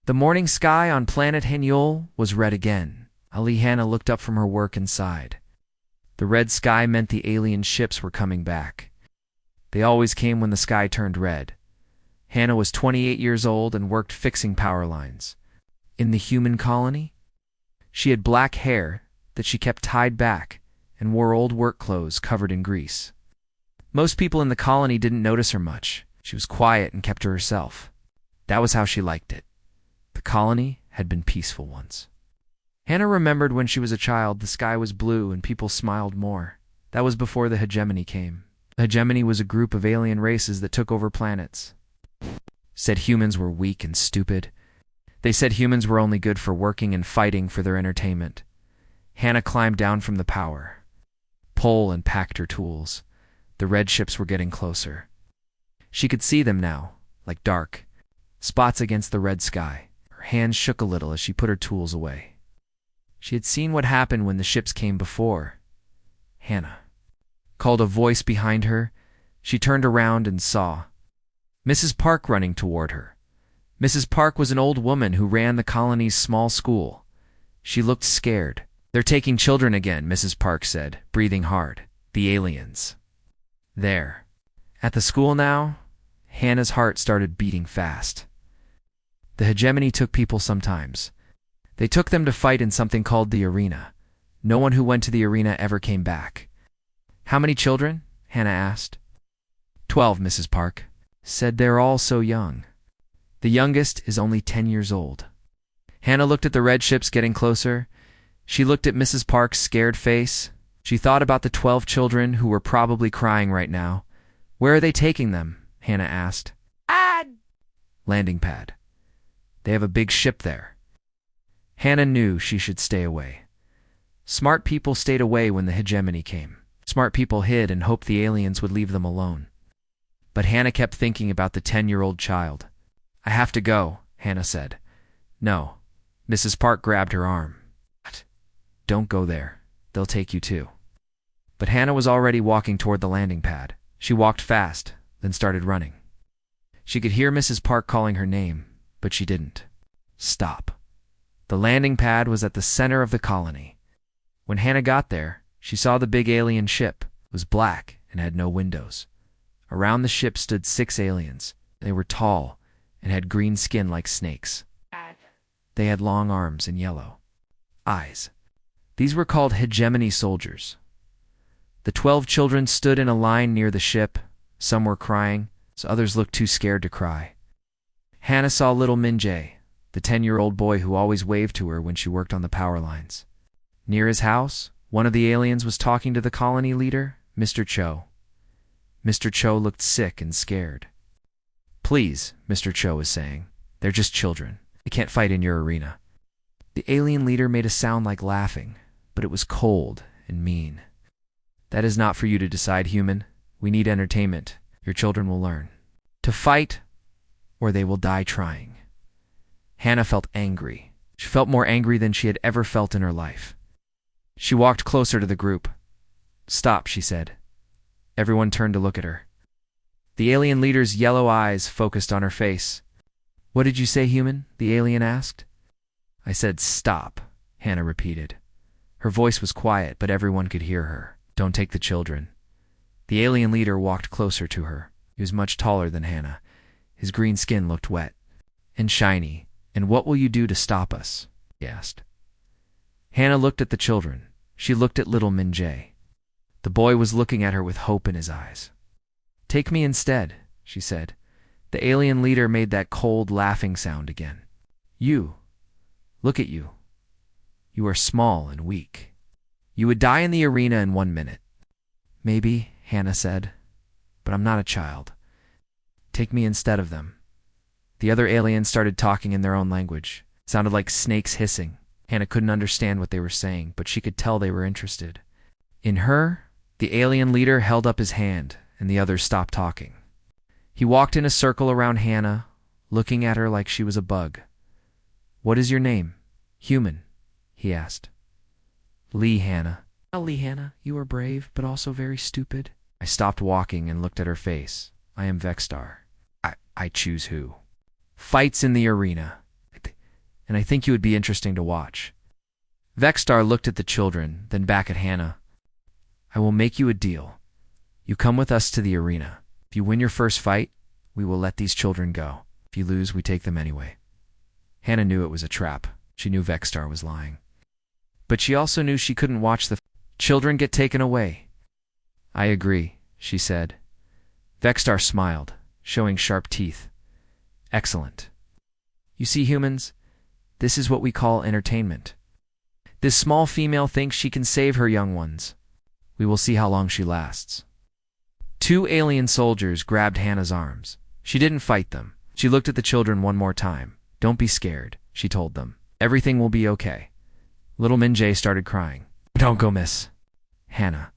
The morning sky on planet Henyol was red again. Hannah looked up from her work and sighed. The red sky meant the alien ships were coming back. They always came when the sky turned red. Hannah was 28 years old and worked fixing power lines. In the human colony? She had black hair that she kept tied back and wore old work clothes covered in grease. Most people in the colony didn't notice her much. She was quiet and kept to herself. That was how she liked it. The colony had been peaceful once. Hannah remembered when she was a child the sky was blue and people smiled more. That was before the hegemony came. The hegemony was a group of alien races that took over planets. Said humans were weak and stupid. They said humans were only good for working and fighting for their entertainment. Hannah climbed down from the power pole and packed her tools. The red ships were getting closer. She could see them now, like dark spots against the red sky. Her hands shook a little as she put her tools away. She had seen what happened when the ships came before. Hannah called a voice behind her. She turned around and saw Mrs. Park running toward her. Mrs. Park was an old woman who ran the colony's small school. She looked scared. "They're taking children again," Mrs. Park said, breathing hard. "The aliens." There. At the school now, Hannah's heart started beating fast. The hegemony took people sometimes. They took them to fight in something called the arena. No one who went to the arena ever came back. "How many children?" Hannah asked. 12, Mrs. Park said. "They're all so young. The youngest is only 10 years old." Hannah looked at the red ships getting closer. She looked at Mrs. Park's scared face. She thought about the 12 children who were probably crying right now. "Where are they taking them?" Hannah asked. Landing pad. They have a big ship there." Hannah knew she should stay away. Smart people stayed away when the hegemony came. Smart people hid and hoped the aliens would leave them alone. But Hannah kept thinking about the 10-year-old child. "I have to go," Hannah said. "No." Mrs. Park grabbed her arm. "What? Don't go there. They'll take you too." But Hannah was already walking toward the landing pad. She walked fast, then started running. She could hear Mrs. Park calling her name, but she didn't. Stop. The landing pad was at the center of the colony. When Hannah got there, she saw the big alien ship. It was black and had no windows. Around the ship stood 6 aliens. They were tall and had green skin like snakes. They had long arms and yellow eyes. These were called hegemony soldiers. The 12 children stood in a line near the ship. Some were crying, so others looked too scared to cry. Hannah saw little Min-jae, the 10-year-old boy who always waved to her when she worked on the power lines. Near his house, one of the aliens was talking to the colony leader, Mr. Cho. Mr. Cho looked sick and scared. "Please," Mr. Cho was saying. "They're just children. They can't fight in your arena." The alien leader made a sound like laughing, but it was cold and mean. "That is not for you to decide, human. We need entertainment. Your children will learn to fight, or they will die trying." Hannah felt angry. She felt more angry than she had ever felt in her life. She walked closer to the group. "Stop," she said. Everyone turned to look at her. The alien leader's yellow eyes focused on her face. "What did you say, human?" the alien asked. "I said stop," Hannah repeated. Her voice was quiet, but everyone could hear her. "Don't take the children." The alien leader walked closer to her. He was much taller than Hannah. His green skin looked wet and shiny. "And what will you do to stop us?" he asked. Hannah looked at the children. She looked at little Min-jae. The boy was looking at her with hope in his eyes. "Take me instead," she said. The alien leader made that cold, laughing sound again. "You. Look at you. You are small and weak. You would die in the arena in 1 minute." "Maybe," Hannah said, "but I'm not a child. Take me instead of them." The other aliens started talking in their own language. It sounded like snakes hissing. Hannah couldn't understand what they were saying, but she could tell they were interested. In her, the alien leader held up his hand, and the others stopped talking. He walked in a circle around Hannah, looking at her like she was a bug. "What is your name, human?" he asked. "Lee, Hannah." "Well, Lee, Hannah, you are brave, but also very stupid." I stopped walking and looked at her face. "I am Vexstar. I choose who fights in the arena." and I think you would be interesting to watch. Vexstar looked at the children, then back at Hannah. I will make you a deal. You come with us to the arena. If you win your first fight, we will let these children go. If you lose, we take them anyway. Hannah knew it was a trap. She knew Vexstar was lying. But she also knew she couldn't watch the children get taken away. I agree, she said. Vexstar smiled, showing sharp teeth. Excellent. You see, humans, this is what we call entertainment. This small female thinks she can save her young ones. We will see how long she lasts. 2 alien soldiers grabbed Hannah's arms. She didn't fight them. She looked at the children one more time. Don't be scared, she told them. Everything will be okay. Little Minjae started crying. Don't go, miss. Hannah.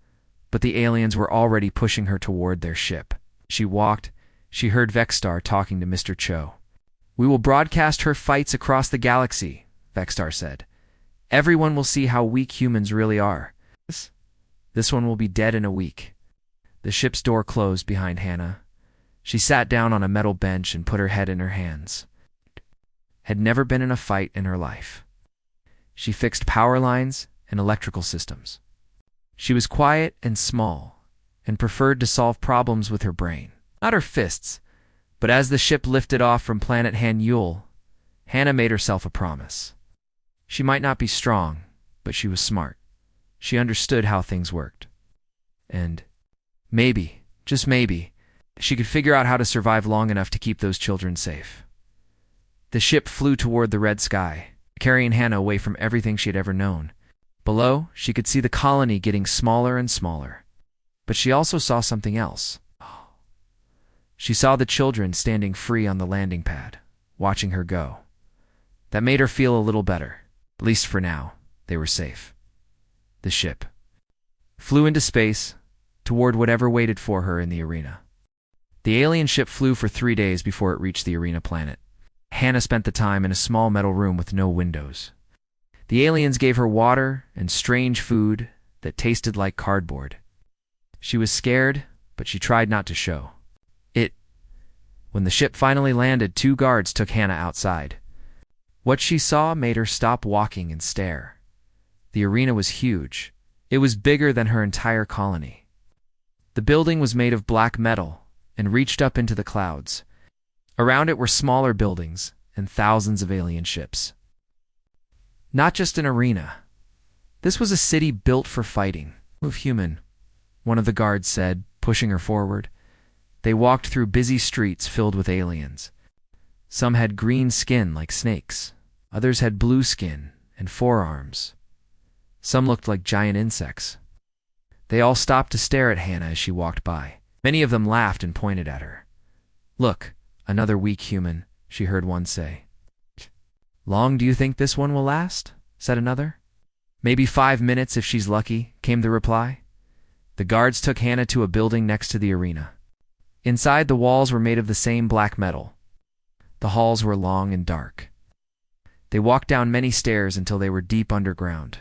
But the aliens were already pushing her toward their ship. She walked. She heard Vexstar talking to Mr. Cho. We will broadcast her fights across the galaxy, Vexstar said. Everyone will see how weak humans really are. This one will be dead in a week. The ship's door closed behind Hannah. She sat down on a metal bench and put her head in her hands. Had never been in a fight in her life. She fixed power lines and electrical systems. She was quiet and small, and preferred to solve problems with her brain, not her fists. But as the ship lifted off from planet Hanyul, Hannah made herself a promise. She might not be strong, but she was smart. She understood how things worked. And maybe, just maybe, she could figure out how to survive long enough to keep those children safe. The ship flew toward the red sky, carrying Hannah away from everything she had ever known. Below, she could see the colony getting smaller and smaller. But she also saw something else. She saw the children standing free on the landing pad, watching her go. That made her feel a little better. At least for now, they were safe. The ship flew into space, toward whatever waited for her in the arena. The alien ship flew for 3 days before it reached the arena planet. Hannah spent the time in a small metal room with no windows. The aliens gave her water and strange food that tasted like cardboard. She was scared, but she tried not to show. When the ship finally landed, 2 guards took Hannah outside. What she saw made her stop walking and stare. The arena was huge. It was bigger than her entire colony. The building was made of black metal and reached up into the clouds. Around it were smaller buildings and thousands of alien ships. Not just an arena. This was a city built for fighting. Move, human, one of the guards said, pushing her forward. They walked through busy streets filled with aliens. Some had green skin like snakes. Others had blue skin and forearms. Some looked like giant insects. They all stopped to stare at Hannah as she walked by. Many of them laughed and pointed at her. Look, another weak human, she heard one say. Long do you think this one will last? Said another. Maybe 5 minutes if she's lucky, came the reply. The guards took Hannah to a building next to the arena. Inside, the walls were made of the same black metal. The halls were long and dark. They walked down many stairs until they were deep underground.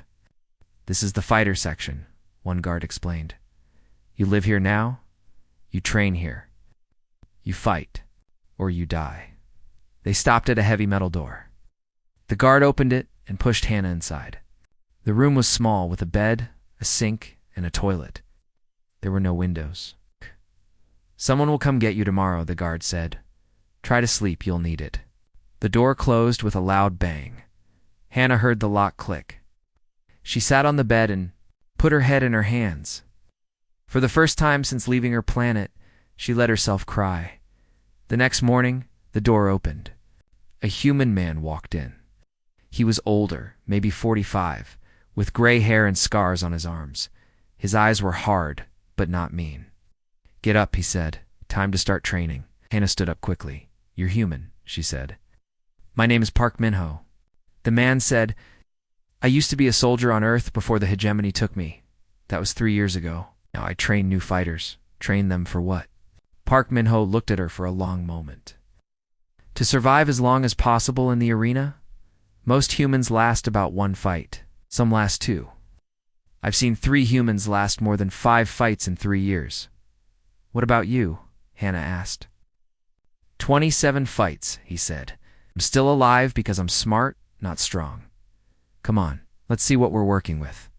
This is the fighter section, one guard explained. You live here now, you train here. You fight, or you die. They stopped at a heavy metal door. The guard opened it and pushed Hannah inside. The room was small, with a bed, a sink, and a toilet. There were no windows. Someone will come get you tomorrow, the guard said. Try to sleep, you'll need it. The door closed with a loud bang. Hannah heard the lock click. She sat on the bed and put her head in her hands. For the first time since leaving her planet, she let herself cry. The next morning, the door opened. A human man walked in. He was older, maybe 45, with gray hair and scars on his arms. His eyes were hard, but not mean. Get up, he said. Time to start training. Hannah stood up quickly. You're human, she said. My name is Park Minho. The man said, I used to be a soldier on Earth before the hegemony took me. That was 3 years ago. Now I train new fighters. Train them for what? Park Minho looked at her for a long moment. To survive as long as possible in the arena? Most humans last about 1 fight. Some last 2. I've seen 3 humans last more than 5 fights in 3 years. What about you? Hannah asked. 27 fights, he said. I'm still alive because I'm smart not strong. Come on, let's see what we're working with.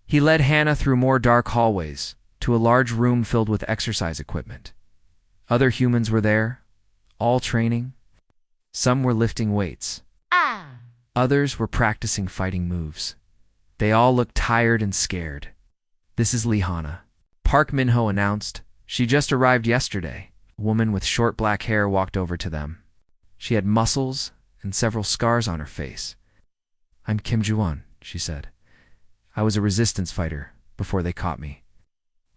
He led Hannah through more dark hallways to a large room filled with exercise equipment. Other humans were there, all training. Some were lifting weights. Others were practicing fighting moves. They all looked tired and scared. This is Lihana, Park Min-ho announced. She just arrived yesterday. A woman with short black hair walked over to them. She had muscles and several scars on her face. I'm Kim Ju-won, she said. I was a resistance fighter before they caught me.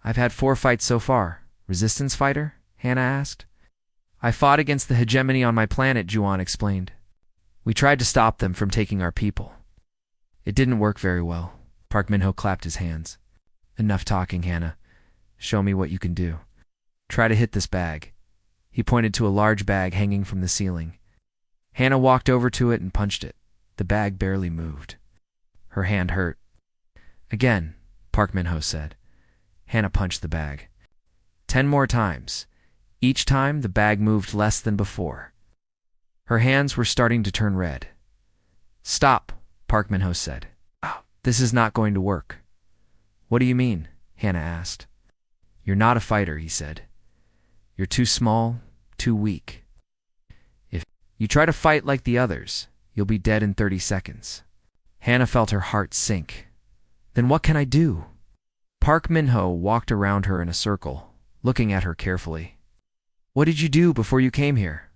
I've had 4 fights so far. Resistance fighter? Hannah asked. I fought against the hegemony on my planet, Ju-won explained. We tried to stop them from taking our people. It didn't work very well. Park Min-ho clapped his hands. Enough talking, Hannah. Show me what you can do. Try to hit this bag. He pointed to a large bag hanging from the ceiling. Hannah walked over to it and punched it. The bag barely moved. Her hand hurt. Again, Park Min-ho said. Hannah punched the bag. 10 more times. Each time, the bag moved less than before. Her hands were starting to turn red. Stop, Park Min-ho said. This is not going to work. What do you mean? Hannah asked. You're not a fighter, he said. You're too small, too weak. If you try to fight like the others, you'll be dead in 30 seconds. Hannah felt her heart sink. Then what can I do? Park Min-ho walked around her in a circle, looking at her carefully. What did you do before you came here?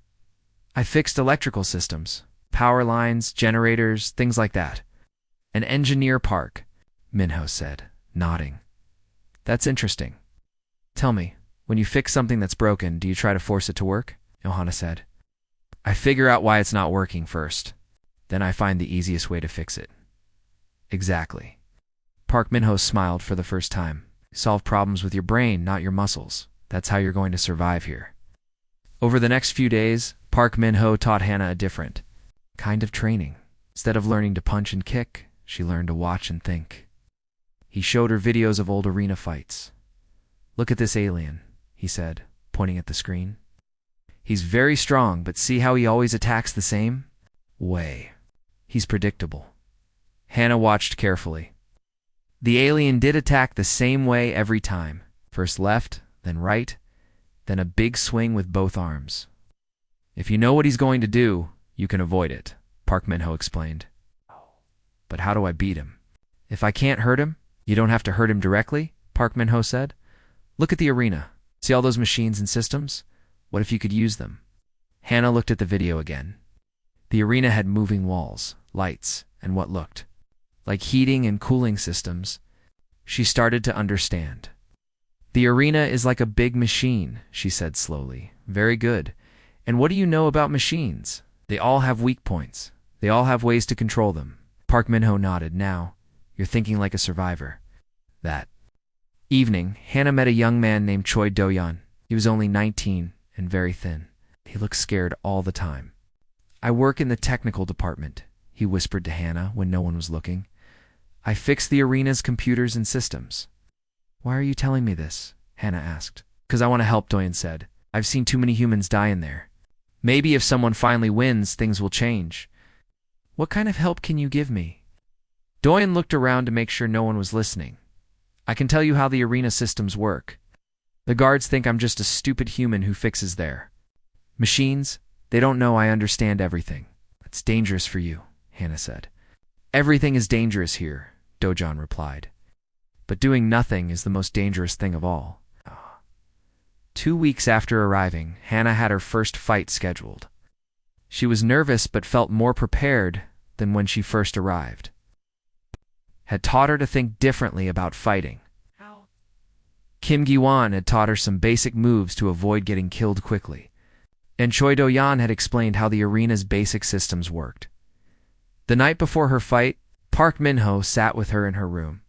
I fixed electrical systems, power lines, generators, things like that. An engineer, Park, Min-ho said, nodding. That's interesting. Tell me, when you fix something that's broken, do you try to force it to work? Johanna said. I figure out why it's not working first. Then I find the easiest way to fix it. Exactly. Park Min-ho smiled for the first time. Solve problems with your brain, not your muscles. That's how you're going to survive here. Over the next few days, Park Min-ho taught Hannah a different kind of training. Instead of learning to punch and kick, she learned to watch and think. He showed her videos of old arena fights. Look at this alien, he said, pointing at the screen. He's very strong, but see how he always attacks the same way. He's predictable. Hannah watched carefully. The alien did attack the same way every time. First left, then right, then a big swing with both arms. If you know what he's going to do, you can avoid it, Park Min-ho explained. But how do I beat him? If I can't hurt him, you don't have to hurt him directly, Park Min-ho said. Look at the arena. See all those machines and systems? What if you could use them? Hannah looked at the video again. The arena had moving walls, lights, and what looked like heating and cooling systems. She started to understand. The arena is like a big machine, she said slowly. Very good. And what do you know about machines? They all have weak points. They all have ways to control them. Park Min-ho nodded. Now, you're thinking like a survivor. That evening, Hannah met a young man named Choi Do-yeon. He was only 19 and very thin. He looked scared all the time. I work in the technical department, he whispered to Hannah when no one was looking. I fix the arena's computers and systems. Why are you telling me this? Hannah asked. Because I want to help, Do-yeon said. I've seen too many humans die in there. Maybe if someone finally wins, things will change. What kind of help can you give me? Do-yeon looked around to make sure no one was listening. I can tell you how the arena systems work. The guards think I'm just a stupid human who fixes their machines. They don't know I understand everything. It's dangerous for you, Hannah said. Everything is dangerous here, Do-yeon replied. But doing nothing is the most dangerous thing of all. 2 weeks after arriving, Hannah had her first fight scheduled. She was nervous but felt more prepared than when she first arrived. Had taught her to think differently about fighting. Kim Gi-won had taught her some basic moves to avoid getting killed quickly. And Choi Do-yeon had explained how the arena's basic systems worked. The night before her fight, Park Min-ho sat with her in her room.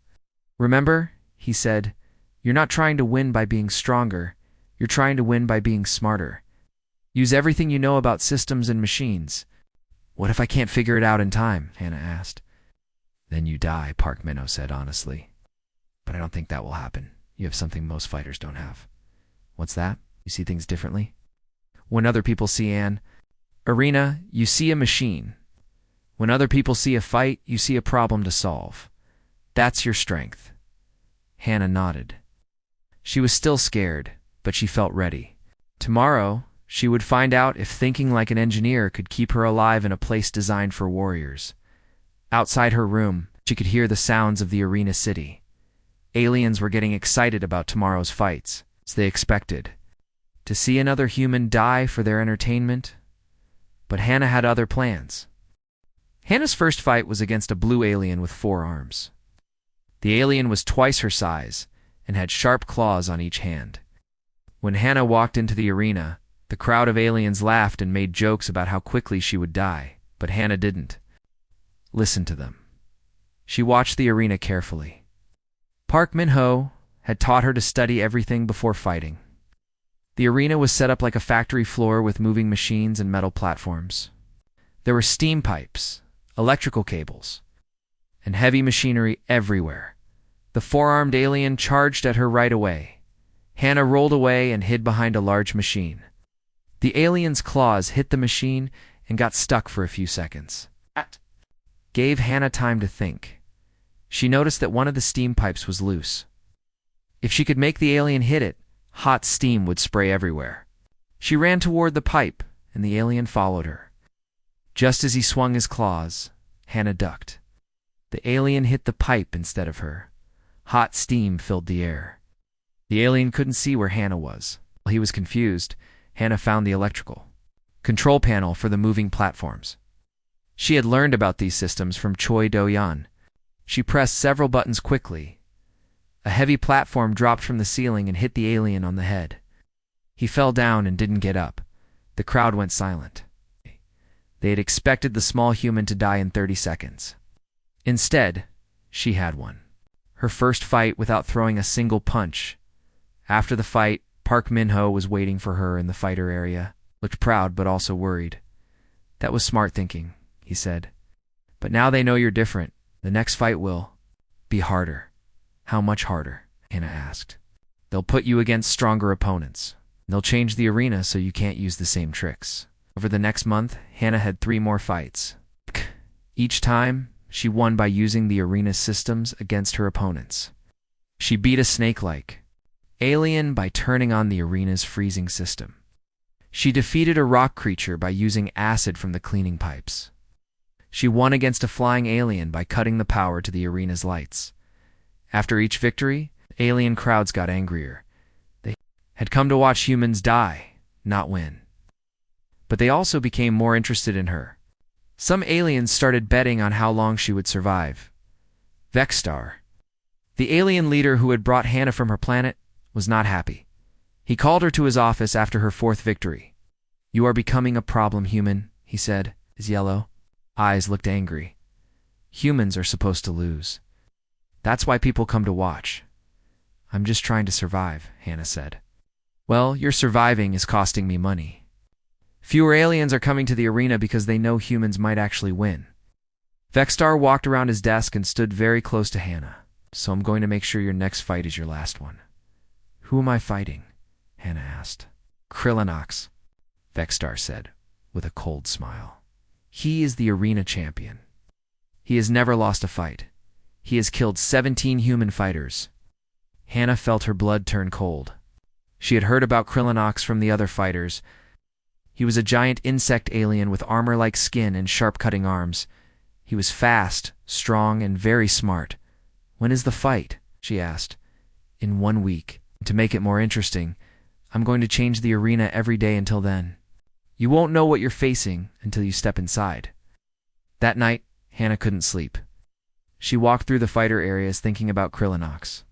Remember, he said, you're not trying to win by being stronger. You're trying to win by being smarter. Use everything you know about systems and machines. What if I can't figure it out in time? Hannah asked. Then you die, Park Min-ho said honestly. But I don't think that will happen. You have something most fighters don't have. What's that? You see things differently? When other people see an arena, you see a machine. When other people see a fight, you see a problem to solve. That's your strength. Hannah nodded. She was still scared, but she felt ready. Tomorrow, she would find out if thinking like an engineer could keep her alive in a place designed for warriors. Outside her room, she could hear the sounds of the arena city. Aliens were getting excited about tomorrow's fights, as they expected. To see another human die for their entertainment? But Hannah had other plans. Hannah's first fight was against a blue alien with 4 arms. The alien was twice her size and had sharp claws on each hand. When Hannah walked into the arena, the crowd of aliens laughed and made jokes about how quickly she would die, but Hannah didn't. Listen to them. She watched the arena carefully. Park Min-ho had taught her to study everything before fighting. The arena was set up like a factory floor with moving machines and metal platforms. There were steam pipes, electrical cables, and heavy machinery everywhere. The 4-armed alien charged at her right away. Hannah rolled away and hid behind a large machine. The alien's claws hit the machine and got stuck for a few seconds. That gave Hannah time to think. She noticed that one of the steam pipes was loose. If she could make the alien hit it, hot steam would spray everywhere. She ran toward the pipe, and the alien followed her. Just as he swung his claws, Hannah ducked. The alien hit the pipe instead of her. Hot steam filled the air. The alien couldn't see where Hannah was. While he was confused, Hannah found the electrical control panel for the moving platforms. She had learned about these systems from Choi Do-yan. She pressed several buttons quickly. A heavy platform dropped from the ceiling and hit the alien on the head. He fell down and didn't get up. The crowd went silent. They had expected the small human to die in 30 seconds. Instead, she had one. Her first fight without throwing a single punch. After the fight, Park Min-ho was waiting for her in the fighter area, looked proud but also worried. That was smart thinking, he said. But now they know you're different. The next fight will be harder. How much harder? Hannah asked. They'll put you against stronger opponents. They'll change the arena so you can't use the same tricks. Over the next month, Hannah had 3 more fights. Each time, she won by using the arena's systems against her opponents. She beat a snake-like alien by turning on the arena's freezing system. She defeated a rock creature by using acid from the cleaning pipes. She won against a flying alien by cutting the power to the arena's lights. After each victory, alien crowds got angrier. They had come to watch humans die, not win. But they also became more interested in her. Some aliens started betting on how long she would survive. Vexstar, the alien leader who had brought Hannah from her planet, was not happy. He called her to his office after her 4th victory. "You are becoming a problem, human," he said. His yellow eyes looked angry. "Humans are supposed to lose. That's why people come to watch." "I'm just trying to survive," Hannah said. "Well, your surviving is costing me money. Fewer aliens are coming to the arena because they know humans might actually win." Vexstar walked around his desk and stood very close to Hannah. "So I'm going to make sure your next fight is your last one." "Who am I fighting?" Hannah asked. "Krillinox," Vexstar said, with a cold smile. "He is the arena champion. He has never lost a fight. He has killed 17 human fighters." Hannah felt her blood turn cold. She had heard about Krillinox from the other fighters. He was a giant insect alien with armor-like skin and sharp-cutting arms. He was fast, strong, and very smart. "When is the fight?" she asked. "In 1 week. To make it more interesting, I'm going to change the arena every day until then. You won't know what you're facing until you step inside." That night, Hannah couldn't sleep. She walked through the fighter areas thinking about Krillinox.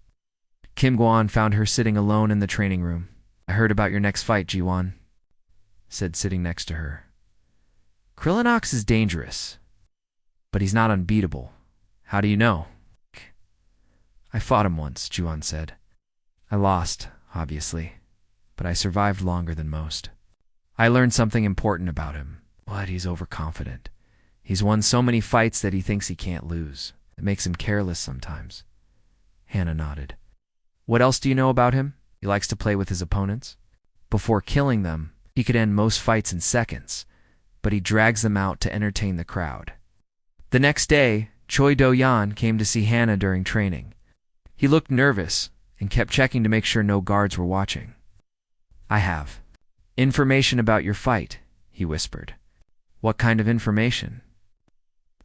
Kim Guan found her sitting alone in the training room. "I heard about your next fight, Ji-won," said sitting next to her. "Krillinox is dangerous, but he's not unbeatable. How do you know?" "I fought him once," Ji-won said. "I lost, obviously, but I survived longer than most. I learned something important about him. But he's overconfident. He's won so many fights that he thinks he can't lose. It makes him careless sometimes." Hannah nodded. "What else do you know about him?" "He likes to play with his opponents. Before killing them, he could end most fights in seconds, but he drags them out to entertain the crowd." The next day, Choi Do-yan came to see Hannah during training. He looked nervous and kept checking to make sure no guards were watching. "I have information about your fight," he whispered. "What kind of information?"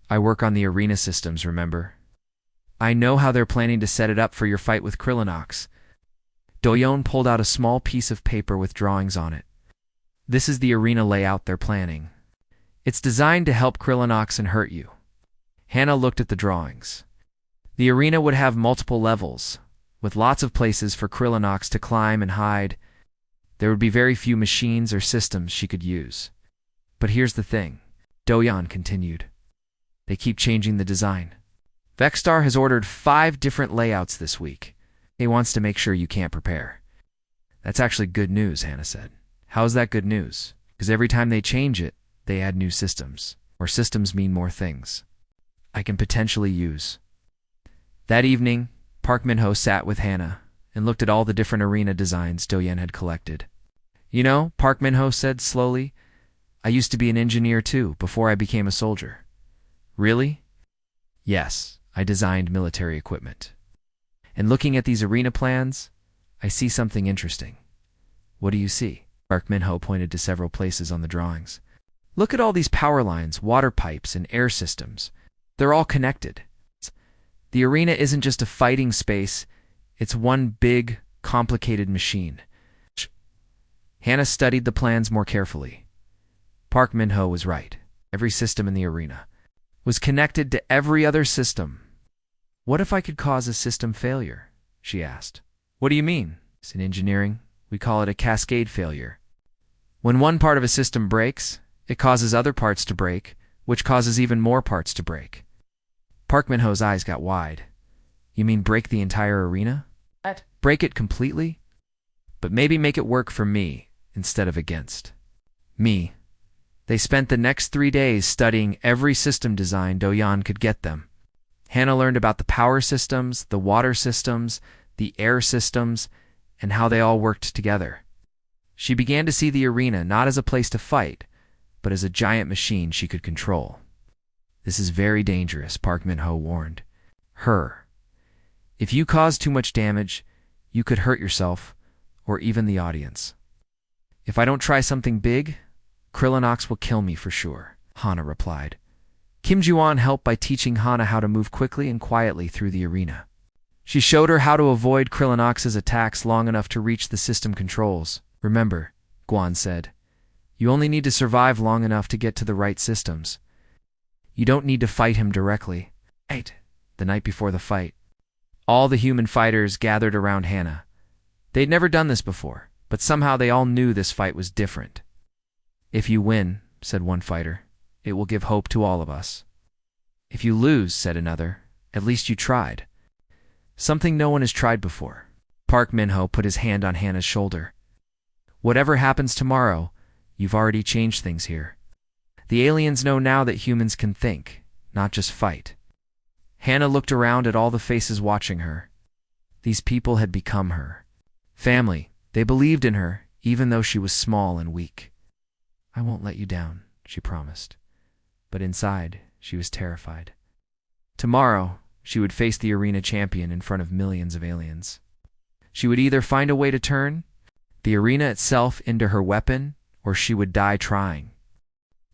"I work on the arena systems, remember? I know how they're planning to set it up for your fight with Krillinox." Do-yeon pulled out a small piece of paper with drawings on it. "This is the arena layout they're planning. It's designed to help Krillinox and hurt you." Hannah looked at the drawings. The arena would have multiple levels, with lots of places for Krillinox to climb and hide. There would be very few machines or systems she could use. "But here's the thing," Do-yeon continued. "They keep changing the design. Vexstar has ordered 5 different layouts this week. He wants to make sure you can't prepare." "That's actually good news," Hannah said. "How is that good news?" "Because every time they change it, they add new systems. Or systems mean more things I can potentially use." That evening, Park Min-ho sat with Hannah and looked at all the different arena designs Do-yeon had collected. "You know," Park Min-ho said slowly, "I used to be an engineer too, before I became a soldier." "Really?" "Yes, I designed military equipment. And looking at these arena plans, I see something interesting." "What do you see?" Park Min-ho pointed to several places on the drawings. "Look at all these power lines, water pipes, and air systems. They're all connected. The arena isn't just a fighting space, it's one big, complicated machine." Hannah studied the plans more carefully. Park Min-ho was right. Every system in the arena was connected to every other system. "What if I could cause a system failure?" she asked. "What do you mean?" "In engineering, we call it a cascade failure. When one part of a system breaks, it causes other parts to break, which causes even more parts to break." Park Min-ho's eyes got wide. "You mean break the entire arena? Break it completely? But maybe make it work for me instead of against me." They spent the next 3 days studying every system design Do-yeon could get them. Hannah learned about the power systems, the water systems, the air systems, and how they all worked together. She began to see the arena not as a place to fight, but as a giant machine she could control. "This is very dangerous," Park Min-ho warned her. "If you cause too much damage, you could hurt yourself, or even the audience. If I don't try something big, Krillinox will kill me for sure," Hannah replied. Kim Ju-won helped by teaching Hannah how to move quickly and quietly through the arena. She showed her how to avoid Krillinox's attacks long enough to reach the system controls. "Remember," Guan said, "you only need to survive long enough to get to the right systems. You don't need to fight him directly." The night before the fight, all the human fighters gathered around Hannah. They'd never done this before, but somehow they all knew this fight was different. "If you win," said one fighter, "it will give hope to all of us." "If you lose," said another, "at least you tried." "Something no one has tried before." Park Min-ho put his hand on Hannah's shoulder. "Whatever happens tomorrow, you've already changed things here. The aliens know now that humans can think, not just fight." Hannah looked around at all the faces watching her. These people had become her family. They believed in her, even though she was small and weak. "I won't let you down," she promised. But inside, she was terrified. Tomorrow, she would face the arena champion in front of millions of aliens. She would either find a way to turn the arena itself into her weapon, or she would die trying.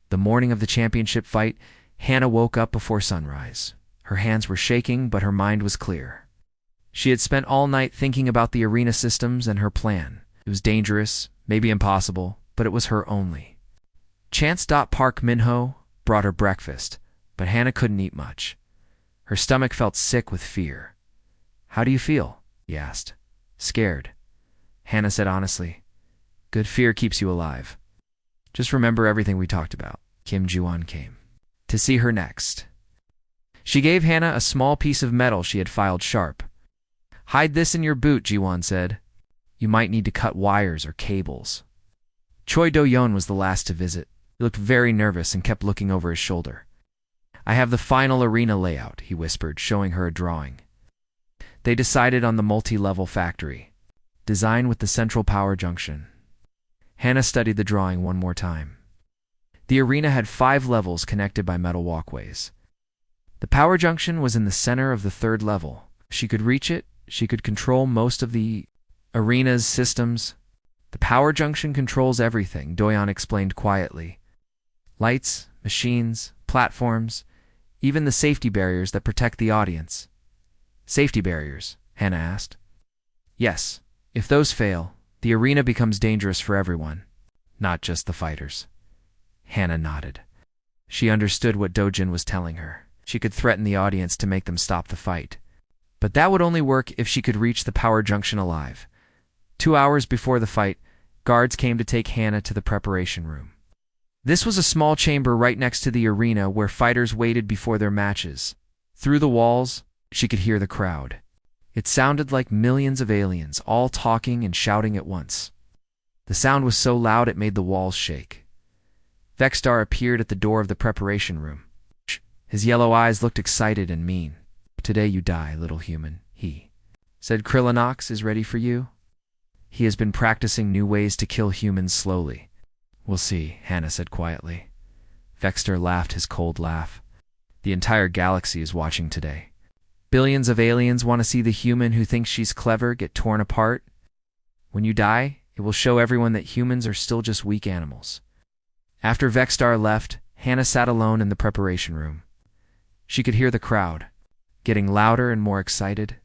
The morning of the championship fight, Hannah woke up before sunrise. Her hands were shaking, but her mind was clear. She had spent all night thinking about the arena systems and her plan. It was dangerous, maybe impossible, but it was her only. Chance. Park Min-ho brought her breakfast, but Hannah couldn't eat much. Her stomach felt sick with fear. "How do you feel?" he asked. "Scared," Hannah said honestly. "Good fear keeps you alive. Just remember everything we talked about." Kim Ju-won came to see her next. She gave Hannah a small piece of metal she had filed sharp. "Hide this in your boot," Ji-won said. "You might need to cut wires or cables." Choi Do-yeon was the last to visit. He looked very nervous and kept looking over his shoulder. "I have the final arena layout," he whispered, showing her a drawing. They decided on the multi-level factory, design with the central power junction. Hannah studied the drawing one more time. The arena had 5 levels connected by metal walkways. The power junction was in the center of the third level. If she could reach it, she could control most of the arena's systems. The power junction controls everything, Doyon explained quietly. Lights, machines, platforms, even the safety barriers that protect the audience. Safety barriers? Hannah asked. Yes. If those fail, the arena becomes dangerous for everyone, not just the fighters. Hannah nodded. She understood what Dojin was telling her. She could threaten the audience to make them stop the fight. But that would only work if she could reach the power junction alive. 2 hours before the fight, guards came to take Hannah to the preparation room. This was a small chamber right next to the arena where fighters waited before their matches. Through the walls, she could hear the crowd. It sounded like millions of aliens, all talking and shouting at once. The sound was so loud it made the walls shake. Vexstar appeared at the door of the preparation room. His yellow eyes looked excited and mean. "Today you die, little human," he said. "Krillinox is ready for you. He has been practicing new ways to kill humans slowly." "We'll see," Hannah said quietly. Vexstar laughed his cold laugh. "The entire galaxy is watching today. Billions of aliens want to see the human who thinks she's clever get torn apart. When you die, it will show everyone that humans are still just weak animals." After Vexstar left, Hannah sat alone in the preparation room. She could hear the crowd, getting louder and more excited.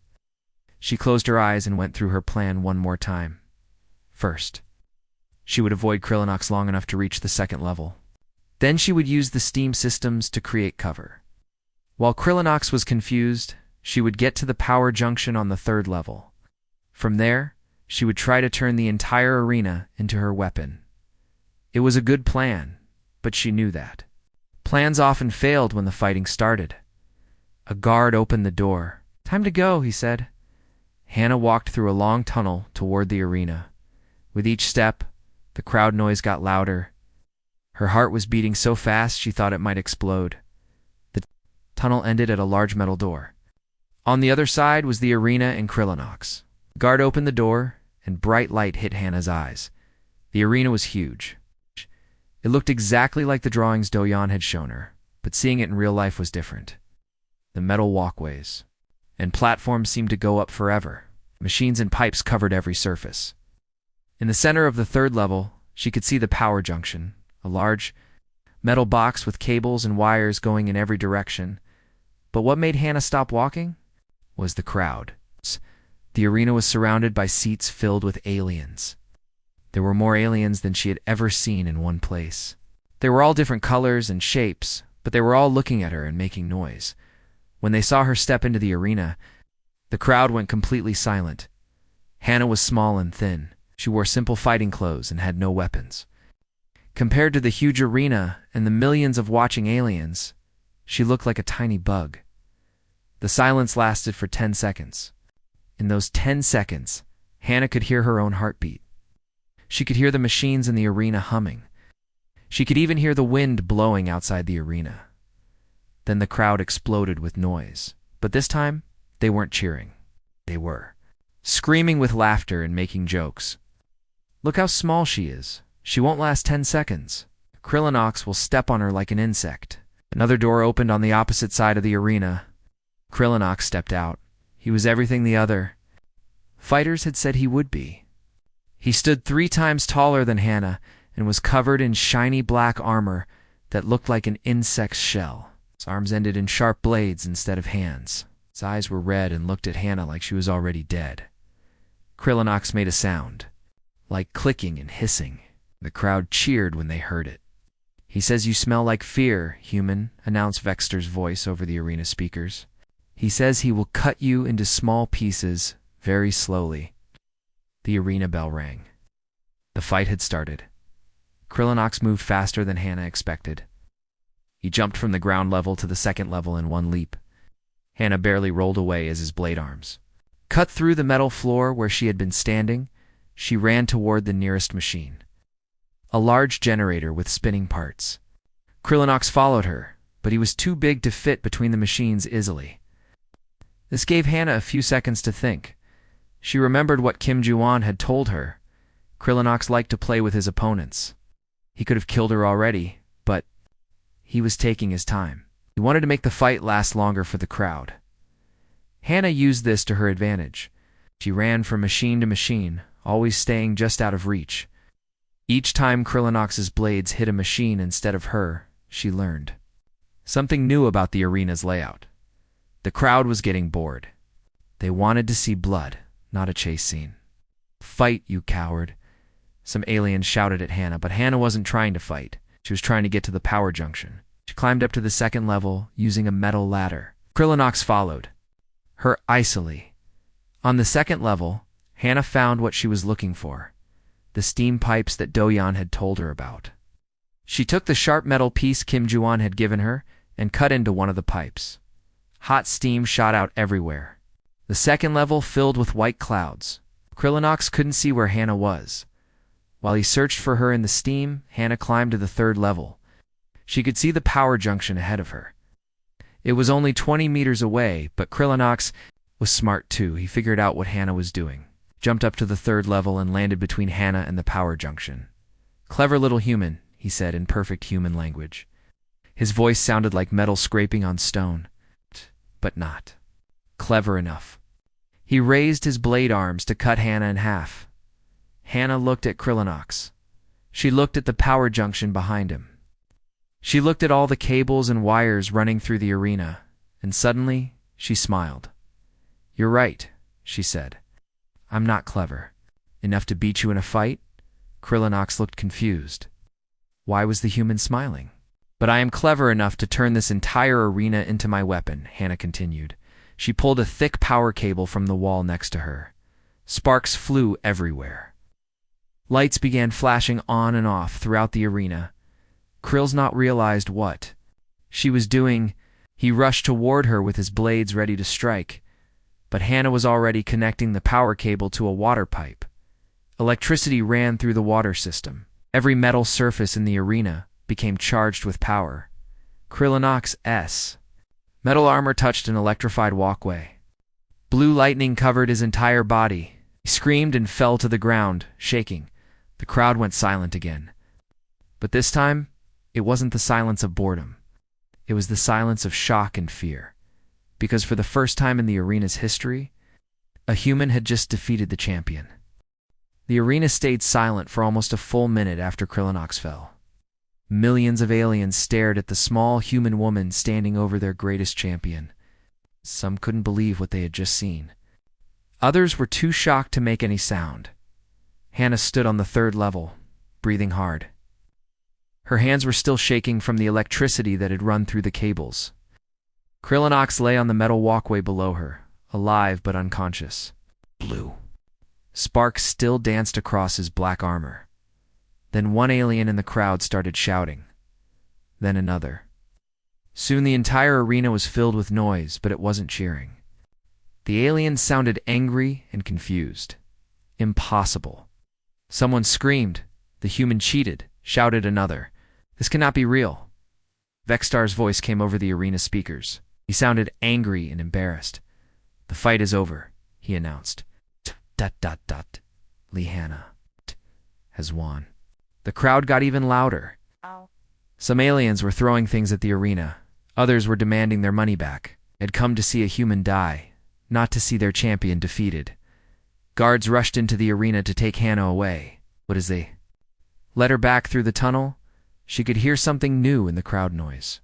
She closed her eyes and went through her plan one more time. First, she would avoid Krillinox long enough to reach the second level. Then she would use the steam systems to create cover. While Krillinox was confused, she would get to the power junction on the third level. From there, she would try to turn the entire arena into her weapon. It was a good plan, but she knew that. Plans often failed when the fighting started. A guard opened the door. "Time to go," he said. Hannah walked through a long tunnel toward the arena. With each step, the crowd noise got louder. Her heart was beating so fast she thought it might explode. The tunnel ended at a large metal door. On the other side was the arena and Krillinox. The guard opened the door, and bright light hit Hannah's eyes. The arena was huge. It looked exactly like the drawings Doyon had shown her, but seeing it in real life was different. The metal walkways and platforms seemed to go up forever. Machines and pipes covered every surface. In the center of the third level, she could see the power junction, a large metal box with cables and wires going in every direction. But what made Hannah stop walking was the crowd. The arena was surrounded by seats filled with aliens. There were more aliens than she had ever seen in one place. They were all different colors and shapes, but they were all looking at her and making noise. When they saw her step into the arena, the crowd went completely silent. Hannah was small and thin. She wore simple fighting clothes and had no weapons. Compared to the huge arena and the millions of watching aliens, she looked like a tiny bug. The silence lasted for 10 seconds. In those 10 seconds, Hannah could hear her own heartbeat. She could hear the machines in the arena humming. She could even hear the wind blowing outside the arena. Then the crowd exploded with noise. But this time, they weren't cheering. They were screaming with laughter and making jokes. "Look how small she is. She won't last 10 seconds. Krillinox will step on her like an insect." Another door opened on the opposite side of the arena. Krillinox stepped out. He was everything the other fighters had said he would be. He stood 3 times taller than Hannah and was covered in shiny black armor that looked like an insect's shell. His arms ended in sharp blades instead of hands. His eyes were red and looked at Hannah like she was already dead. Krillinox made a sound, like clicking and hissing. The crowd cheered when they heard it. "He says you smell like fear, human," announced Vexstar's voice over the arena speakers. "He says he will cut you into small pieces very slowly." The arena bell rang. The fight had started. Krillinox moved faster than Hannah expected. He jumped from the ground level to the second level in one leap. Hannah barely rolled away as his blade arms cut through the metal floor where she had been standing. She ran toward the nearest machine, a large generator with spinning parts. Krillinox followed her, but he was too big to fit between the machines easily. This gave Hannah a few seconds to think. She remembered what Kim Ju-won had told her. Krillinox liked to play with his opponents. He could have killed her already, but he was taking his time. He wanted to make the fight last longer for the crowd. Hannah used this to her advantage. She ran from machine to machine, always staying just out of reach. Each time Krillinox's blades hit a machine instead of her, she learned something new about the arena's layout. The crowd was getting bored. They wanted to see blood, not a chase scene. "Fight, you coward!" Some aliens shouted at Hannah, but Hannah wasn't trying to fight. She was trying to get to the power junction. She climbed up to the second level using a metal ladder. Krillinox followed her icily. On the second level, Hannah found what she was looking for: the steam pipes that Do-Yan had told her about. She took the sharp metal piece Kim Ju-won had given her and cut into one of the pipes. Hot steam shot out everywhere. The second level filled with white clouds. Krillinox couldn't see where Hannah was. While he searched for her in the steam, Hannah climbed to the third level. She could see the power junction ahead of her. It was only 20 meters away, but Krillinox was smart too. He figured out what Hannah was doing, jumped up to the third level and landed between Hannah and the power junction. "Clever little human," he said in perfect human language. His voice sounded like metal scraping on stone, but not clever enough. He raised his blade arms to cut Hannah in half. Hannah looked at Krillinox. She looked at the power junction behind him. She looked at all the cables and wires running through the arena, and suddenly she smiled. "You're right," she said. "I'm not clever enough to beat you in a fight." Krillinox looked confused. Why was the human smiling? "But I am clever enough to turn this entire arena into my weapon," Hannah continued. She pulled a thick power cable from the wall next to her. Sparks flew everywhere. Lights began flashing on and off throughout the arena. Krill's not realized what she was doing. He rushed toward her with his blades ready to strike, but Hannah was already connecting the power cable to a water pipe. Electricity ran through the water system. Every metal surface in the arena became charged with power. Krillinox's metal armor touched an electrified walkway. Blue lightning covered his entire body. He screamed and fell to the ground, shaking. The crowd went silent again. But this time, it wasn't the silence of boredom. It was the silence of shock and fear. Because for the first time in the arena's history, a human had just defeated the champion. The arena stayed silent for almost a full minute after Krillinox fell. Millions of aliens stared at the small human woman standing over their greatest champion. Some couldn't believe what they had just seen. Others were too shocked to make any sound. Hannah stood on the third level, breathing hard. Her hands were still shaking from the electricity that had run through the cables. Krillinox lay on the metal walkway below her, alive but unconscious. Blue. Sparks still danced across his black armor. Then one alien in the crowd started shouting. Then another. Soon the entire arena was filled with noise, but it wasn't cheering. The aliens sounded angry and confused. Impossible. Someone screamed. "The human cheated," shouted another. "This cannot be real." Vexstar's voice came over the arena speakers. He sounded angry and embarrassed. "The fight is over," he announced. Lee Hannah has won. The crowd got even louder. Some aliens were throwing things at the arena. Others were demanding their money back. They had come to see a human die, not to see their champion defeated. Guards rushed into the arena to take Hannah away. But as they led her back through the tunnel, she could hear something new in the crowd noise.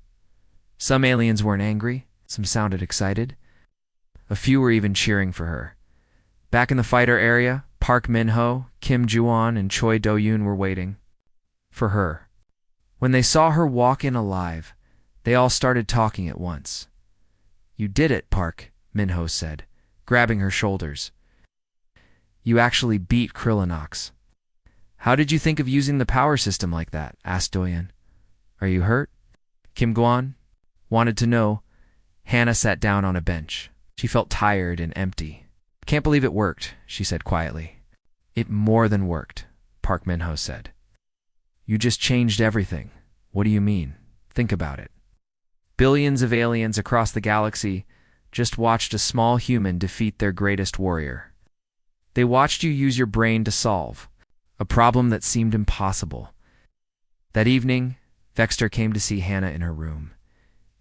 Some aliens weren't angry. Some sounded excited. A few were even cheering for her. Back in the fighter area, Park Min-ho, Kim Ju-won, and Choi Do-yoon were waiting for her. When they saw her walk in alive, they all started talking at once. "You did it, Park," Min-ho said, grabbing her shoulders. "You actually beat Krillinox." "How did you think of using the power system like that?" asked Do-yoon. "Are you hurt?" Kim Gwon wanted to know. Hannah sat down on a bench. She felt tired and empty. "Can't believe it worked," she said quietly. "It more than worked," Park Min-ho said. "You just changed everything." "What do you mean?" "Think about it. Billions of aliens across the galaxy just watched a small human defeat their greatest warrior. They watched you use your brain to solve a problem that seemed impossible." That evening, Vexstar came to see Hannah in her room.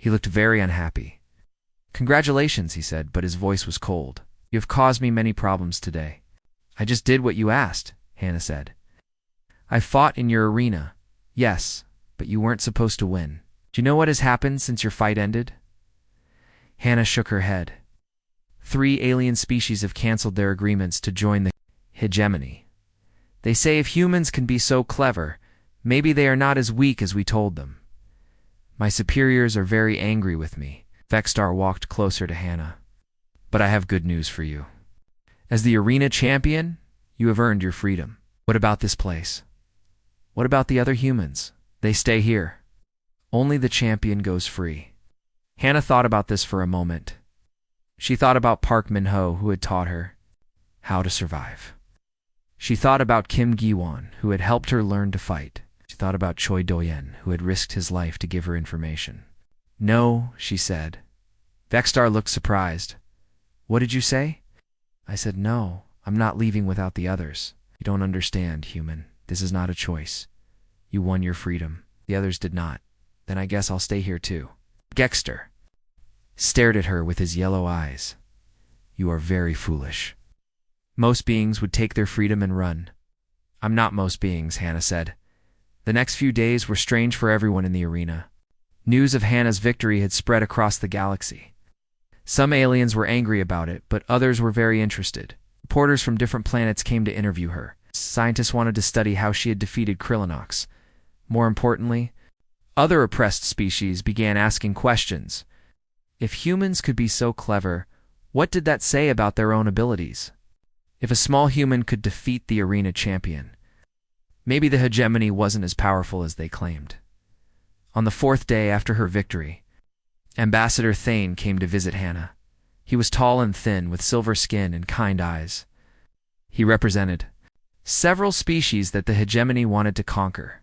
He looked very unhappy. "Congratulations," he said, but his voice was cold. "You have caused me many problems today." "I just did what you asked," Hannah said. "I fought in your arena. Yes, but you weren't supposed to win. Do you know what has happened since your fight ended?" Hannah shook her head. 3 alien species have canceled their agreements to join the hegemony. They say if humans can be so clever, maybe they are not as weak as we told them. My superiors are very angry with me. Vexstar walked closer to Hannah. "But I have good news for you. As the arena champion, you have earned your freedom. What about this place? What about the other humans? They stay here. Only the champion goes free." Hannah thought about this for a moment. She thought about Park Min-ho, who had taught her how to survive. She thought about Kim Gi-won, who had helped her learn to fight. She thought about Choi Do-yen, who had risked his life to give her information. "No," she said. Vexstar looked surprised. "What did you say?" "I said no, I'm not leaving without the others. You don't understand, human. This is not a choice. You won your freedom. The others did not. Then I guess I'll stay here too." Vexstar stared at her with his yellow eyes. "You are very foolish. Most beings would take their freedom and run." "I'm not most beings," Hannah said. The next few days were strange for everyone in the arena. News of Hannah's victory had spread across the galaxy. Some aliens were angry about it, but others were very interested. Reporters from different planets came to interview her. Scientists wanted to study how she had defeated Krillinox. More importantly, other oppressed species began asking questions. If humans could be so clever, what did that say about their own abilities? If a small human could defeat the arena champion, maybe the hegemony wasn't as powerful as they claimed. On the 4th day after her victory, Ambassador Thane came to visit Hannah. He was tall and thin, with silver skin and kind eyes. He represented several species that the hegemony wanted to conquer.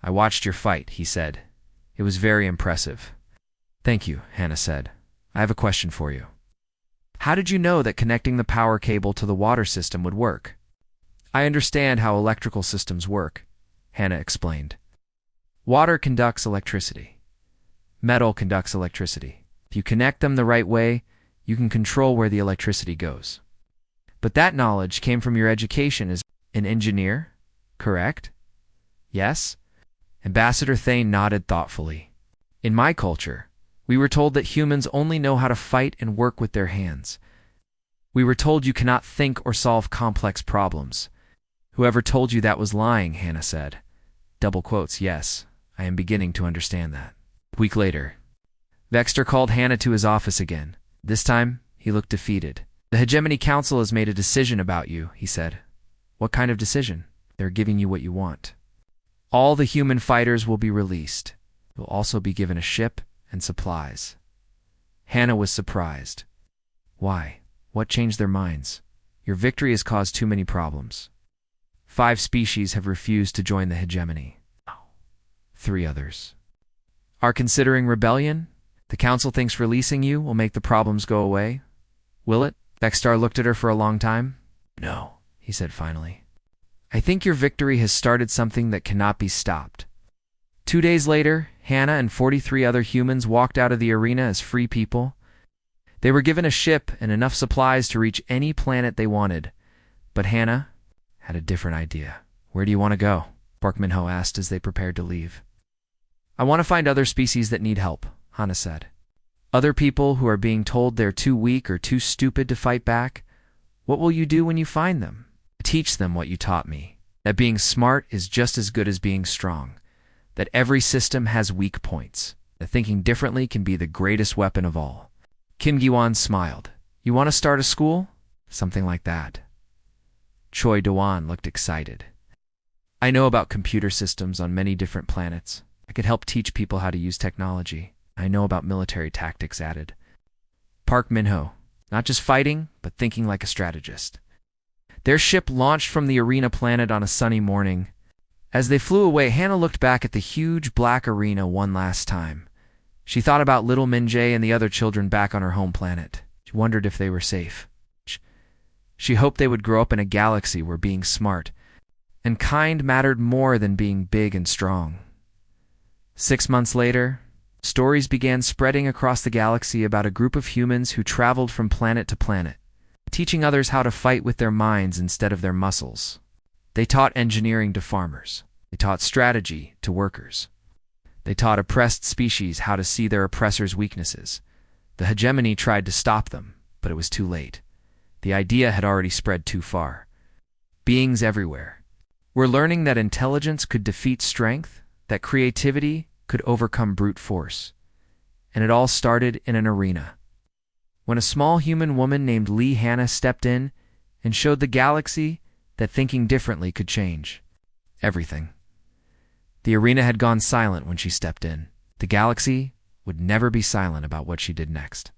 "I watched your fight," he said. "It was very impressive." "Thank you," Hannah said. "I have a question for you. How did you know that connecting the power cable to the water system would work?" "I understand how electrical systems work," Hannah explained. "Water conducts electricity. Metal conducts electricity. If you connect them the right way, you can control where the electricity goes. But that knowledge came from your education as an engineer, correct?" "Yes." Ambassador Thane nodded thoughtfully. "In my culture, we were told that humans only know how to fight and work with their hands. We were told you cannot think or solve complex problems." "Whoever told you that was lying," Hannah said. Double quotes, "Yes, I am beginning to understand that." A week later, Vexstar called Hannah to his office again. This time, he looked defeated. "The Hegemony Council has made a decision about you," he said. "What kind of decision?" "They're giving you what you want. All the human fighters will be released. You'll also be given a ship and supplies." Hannah was surprised. "Why? What changed their minds?" "Your victory has caused too many problems. 5 species have refused to join the hegemony. 3 others are considering rebellion. The council thinks releasing you will make the problems go away. Will it?" Vexstar looked at her for a long time. "No," he said finally. "I think your victory has started something that cannot be stopped." 2 days later, Hannah and 43 other humans walked out of the arena as free people. They were given a ship and enough supplies to reach any planet they wanted. But Hannah had a different idea. "Where do you want to go?" Park Min-ho asked as they prepared to leave. "I want to find other species that need help," Hannah said. "Other people who are being told they're too weak or too stupid to fight back. What will you do when you find them?" "Teach them what you taught me. That being smart is just as good as being strong. That every system has weak points. That thinking differently can be the greatest weapon of all." Kim Gi-won smiled. "You want to start a school?" "Something like that." Choi Do-won looked excited. "I know about computer systems on many different planets. I could help teach people how to use technology. I know about military tactics," added Park Min-ho. "Not just fighting, but thinking like a strategist." Their ship launched from the arena planet on a sunny morning. As they flew away, Hannah looked back at the huge black arena one last time. She thought about little Min-jae and the other children back on her home planet. She wondered if they were safe. She hoped they would grow up in a galaxy where being smart and kind mattered more than being big and strong. 6 months later, Stories began spreading across the galaxy about a group of humans who traveled from planet to planet, teaching others how to fight with their minds instead of their muscles. They taught engineering to farmers. They taught strategy to workers. They taught oppressed species how to see their oppressors' weaknesses. The hegemony tried to stop them, but it was too late. The idea had already spread too far. Beings everywhere were learning that intelligence could defeat strength, that creativity could overcome brute force. And it all started in an arena, when a small human woman named Lee Hannah stepped in and showed the galaxy that thinking differently could change everything. The arena had gone silent when she stepped in. The galaxy would never be silent about what she did next.